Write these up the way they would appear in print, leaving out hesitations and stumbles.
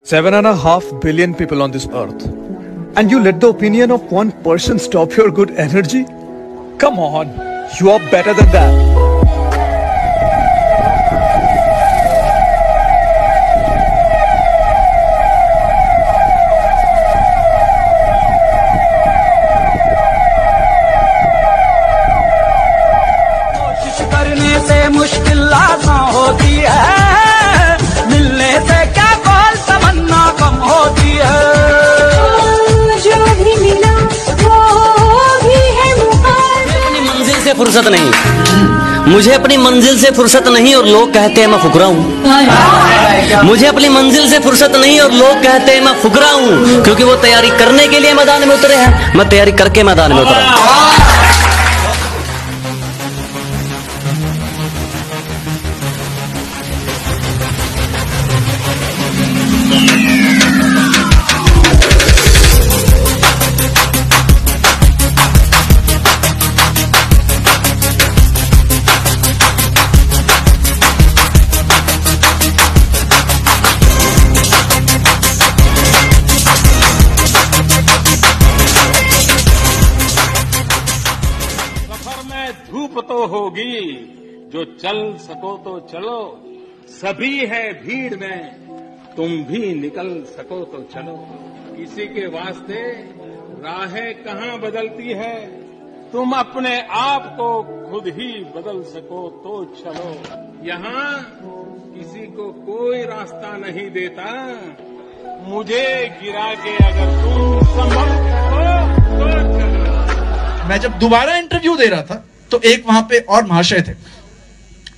7.5 billion people on this earth, and you let the opinion of one person stop your good energy? Come on, you are better than that. मुश्किल आसान होती है, मिलने से क्या कौन तमन्ना कम होती है। जो भी मिला वो भी है मुहाल। अपनी मंजिल से फुर्सत नहीं, मुझे अपनी मंजिल से फुर्सत नहीं और लोग कहते हैं मैं फुकरा हूँ। मुझे अपनी मंजिल से फुर्सत नहीं और लोग कहते हैं मैं फुकरा हूँ, क्योंकि वो तैयारी करने के लिए मैदान में उतरे हैं, मैं तैयारी करके मैदान में उतरा। धूप तो होगी, जो चल सको तो चलो, सभी है भीड़ में, तुम भी निकल सको तो चलो। किसी के वास्ते राहें कहाँ बदलती है, तुम अपने आप को खुद ही बदल सको तो चलो। यहाँ किसी को कोई रास्ता नहीं देता, मुझे गिरा के अगर तुम संभल सको तो चलो। मैं जब दोबारा इंटरव्यू दे रहा था तो एक वहां पे और महाशय थे,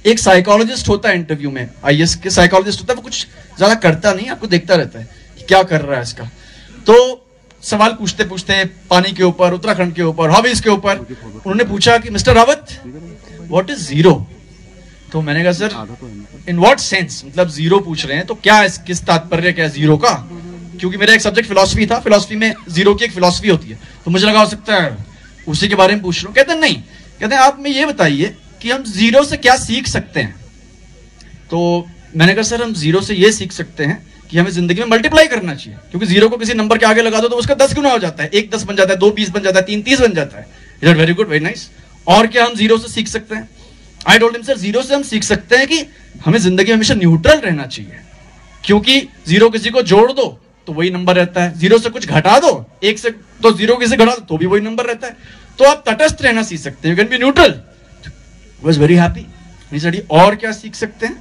एक साइकोलॉजिस्ट होता है इंटरव्यू में, आईएएस के साइकोलॉजिस्ट होता है, वो कुछ ज्यादा करता नहीं, आपको देखता रहता है कि क्या कर रहा है इसका। तो सवाल पूछते पूछते पानी के ऊपर, उत्तराखंड के ऊपर, हॉबीज के ऊपर, उन्होंने पूछा कि mister Rawat what is zero. तो मैंने कहा सर इन व्हाट सेंस, मतलब जीरो पूछ रहे हैं तो क्या किस तात्पर्य क्या जीरो का, क्योंकि मेरा एक सब्जेक्ट फिलॉसफी था, फिलॉसफी में जीरो की एक फिलॉसफी होती है, तो मुझे लगा हो सकता है उसी के बारे में पूछ रहा हूं। कहते हैं नहीं, कहते हैं आप में ये बताइए कि हम जीरो से क्या सीख सकते हैं। तो मैंने कहा सर हम जीरो से ये सीख सकते हैं कि हमें जिंदगी में मल्टीप्लाई करना चाहिए, क्योंकि जीरो को किसी नंबर के आगे लगा दो तो उसका 10 गुना हो जाता है, 1 10 बन जाता है, 2 20 बन जाता है, 3 30 बन जाता है। Is it very good, very nice. और क्या हम जीरो से सीख सकते हैं? I told him sir zero से हम सीख सकते हैं कि हमें जिंदगी में हमेशा न्यूट्रल रहना चाहिए, क्योंकि जीरो किसी को जोड़ दो तो वही नंबर रहता है, जीरो से कुछ घटा दो, 1 से तो जीरो किसी घटा दो तो भी वही नंबर रहता है, तो आप तटस्थ रहना सीख सकते हैं, you can be neutral. Was very happy. और क्या सीख सकते हैं?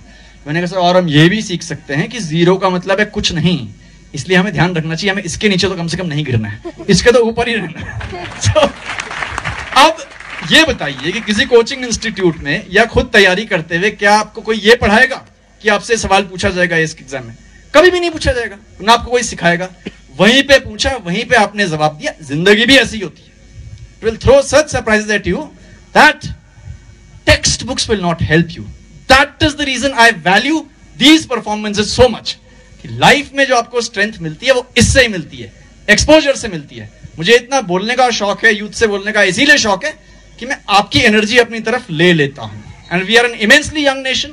मैंने कहा सर और हम ये भी सीख सकते हैं कि जीरो का मतलब है कुछ नहीं, इसलिए हमें ध्यान रखना चाहिए, हमें इसके नीचे तो कम से कम नहीं गिरना है, इसके तो ऊपर ही रहना है। so, अब ये बताइए कि किसी कोचिंग इंस्टीट्यूट में या खुद तैयारी करते हुए क्या आपको कोई ये पढ़ाएगा कि आपसे सवाल पूछा जाएगा इस एग्जाम में? कभी भी नहीं पूछा जाएगा, ना आपको कोई सिखाएगा। वहीं पे पूछा, वहीं पे आपने जवाब दिया। जिंदगी भी ऐसी होती है, it will throw such surprises at you that textbooks will not help you. That is the reason I value these performances so much. कि लाइफ में जो आपको स्ट्रेंथ मिलती है वो इससे ही मिलती है, एक्सपोजर से मिलती है। मुझे इतना बोलने का शौक है, यूथ से बोलने का इसीलिए शौक है कि मैं आपकी एनर्जी अपनी तरफ ले लेता हूं। And we are an immensely young nation,